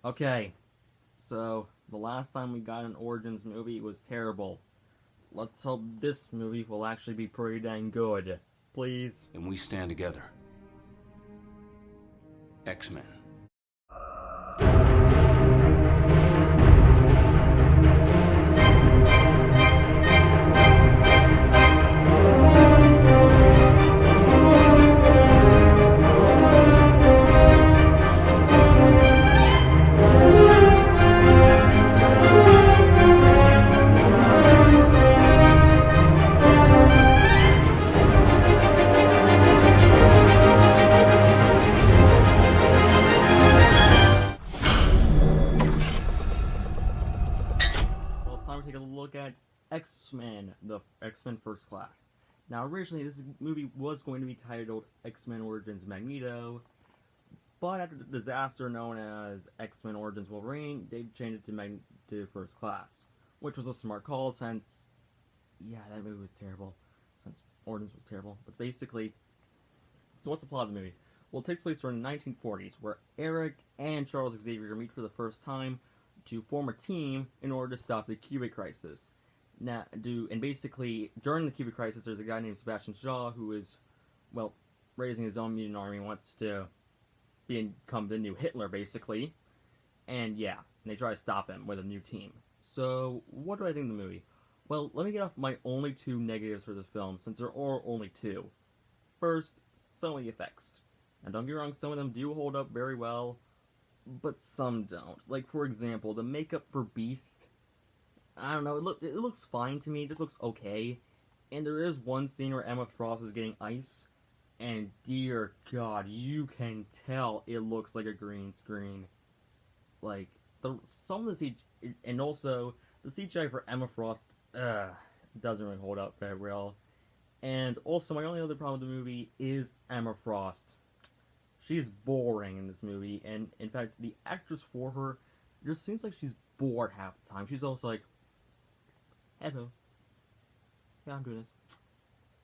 Okay, so the last time we got an Origins movie was terrible. Let's hope this movie will actually be pretty dang good. Please. And we stand together. X-Men. Well, it's time to take a look at X-Men, the X-Men First Class. Now, originally, this movie was going to be titled X-Men Origins Magneto, but after the disaster known as X-Men Origins Wolverine, they changed it to First Class, which was a smart call since, yeah, that movie was terrible, since Origins was terrible. But basically, so what's the plot of the movie? Well, it takes place during the 1940s, where Eric and Charles Xavier meet for the first time to form a team in order to stop the Cubic Crisis. And basically, during the Cubic Crisis, there's a guy named Sebastian Shaw who is, well, raising his own mutant army, wants to become the new Hitler, basically. And yeah, and they try to stop him with a new team. So, what do I think of the movie? Well, let me get off my only two negatives for this film, since there are only two. First, some of the effects. Now, don't get me wrong, some of them do hold up very well, but some don't. Like, for example, the makeup for Beast, I don't know, it looks fine to me, it just looks okay. And there is one scene where Emma Frost is getting ice, and dear God, you can tell it looks like a green screen. Like, some of the CGI, and also, the CGI for Emma Frost, doesn't really hold up very well. And also, my only other problem with the movie is Emma Frost. She's boring in this movie, and in fact, the actress for her just seems like she's bored half the time. She's also like, hello, yeah, I'm doing this.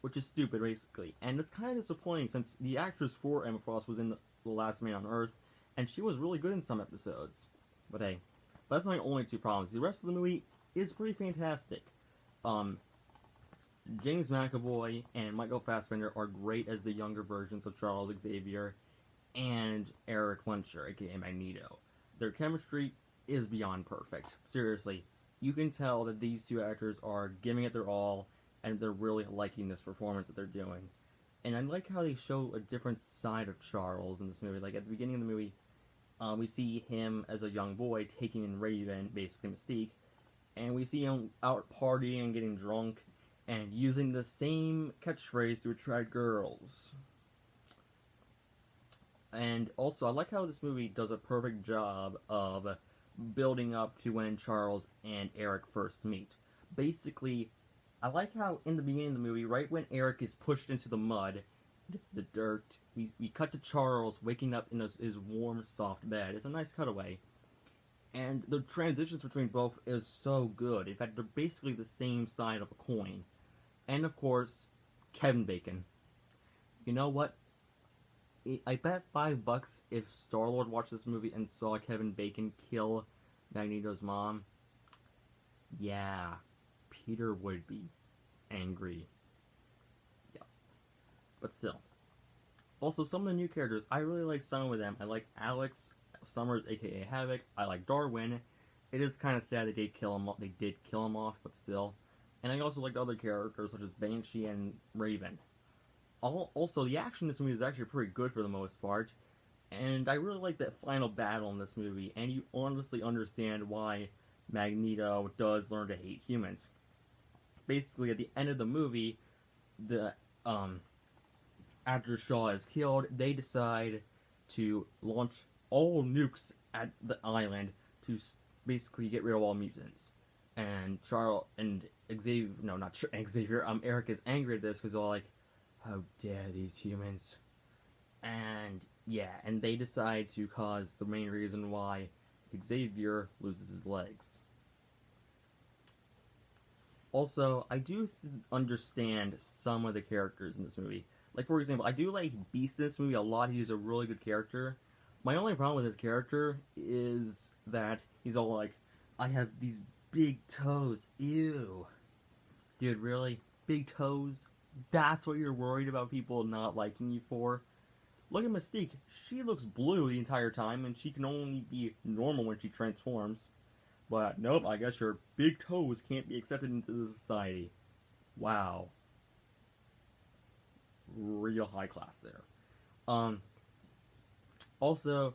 Which is stupid, basically. And it's kind of disappointing since the actress for Emma Frost was in The Last Man on Earth, and she was really good in some episodes. But hey, that's my only two problems. The rest of the movie is pretty fantastic. Um, James McAvoy and Michael Fassbender are great as the younger versions of Charles Xavier and Eric Lyncher, aka Magneto. Their chemistry is beyond perfect. Seriously, you can tell that these two actors are giving it their all, and they're really liking this performance that they're doing. And I like how they show a different side of Charles in this movie. Like, at the beginning of the movie, we see him as a young boy taking in Raven, basically Mystique, and we see him out partying and getting drunk, and using the same catchphrase to attract girls. And also, I like how this movie does a perfect job of building up to when Charles and Eric first meet. Basically, I like how in the beginning of the movie, right when Eric is pushed into the mud, the dirt, we cut to Charles waking up in his warm, soft bed. It's a nice cutaway. And the transitions between both is so good. In fact, they're basically the same side of a coin. And of course, Kevin Bacon. You know what? I bet $5 if Star-Lord watched this movie and saw Kevin Bacon kill Magneto's mom. Yeah, Peter would be angry. Yeah, but still. Also, some of the new characters, I really like some of them. I like Alex Summers, aka Havoc. I like Darwin. It is kind of sad they did kill him. They did kill him off, but still. And I also like other characters such as Banshee and Raven. Also, the action in this movie is actually pretty good for the most part, and I really like that final battle in this movie, and you honestly understand why Magneto does learn to hate humans. Basically, at the end of the movie, the after Shaw is killed, they decide to launch all nukes at the island to basically get rid of all mutants. And Charles and Xavier, no, not Xavier, Eric is angry at this because all like, how dare these humans? And yeah, and they decide to cause the main reason why Xavier loses his legs. Also, I do understand some of the characters in this movie. Like, for example, I do like Beast in this movie a lot. He's a really good character. My only problem with his character is that he's all like, I have these big toes. Ew. Dude, really? Big toes? That's what you're worried about people not liking you for? Look at Mystique. She looks blue the entire time, and she can only be normal when she transforms. But nope, I guess your big toes can't be accepted into the society. Wow. Real high class there. Also,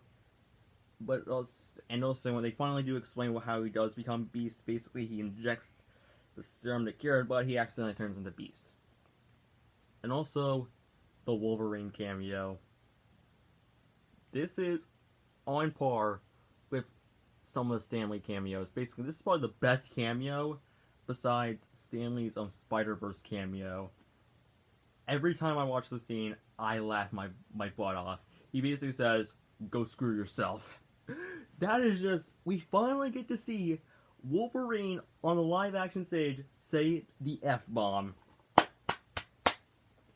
also when they finally do explain how he does become Beast, basically he injects the serum to cure it, but he accidentally turns into Beast. And also, the Wolverine cameo. This is on par with some of the Stan Lee cameos. Basically, this is probably the best cameo besides Stan Lee's Spider-Verse cameo. Every time I watch the scene, I laugh my butt off. He basically says, "Go screw yourself." That is just, we finally get to see Wolverine on the live-action stage say the F-bomb.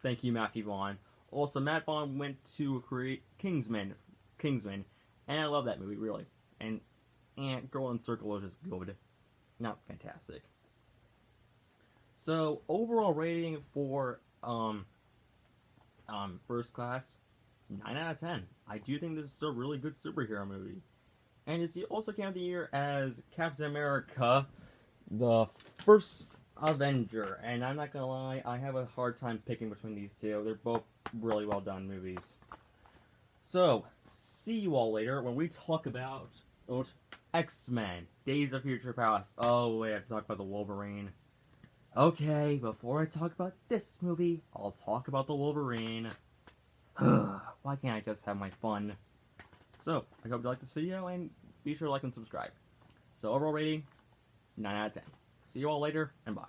Thank you, Matthew Vaughn. Also, Matt Vaughn went to create Kingsman, and I love that movie, really. And Girl in Circle is just good. Not fantastic. So, overall rating for First Class, 9 out of 10. I do think this is a really good superhero movie. And it's also came out the year as Captain America, the first Avenger. And I'm not gonna lie, I have a hard time picking between these two. They're both really well done movies. So, see you all later when we talk about X-Men, Days of Future Past. Oh, wait, I have to talk about the Wolverine. Okay, before I talk about this movie, I'll talk about the Wolverine. Why can't I just have my fun? So, I hope you like this video, and be sure to like and subscribe. So, overall rating, 9 out of 10. See you all later, and bye.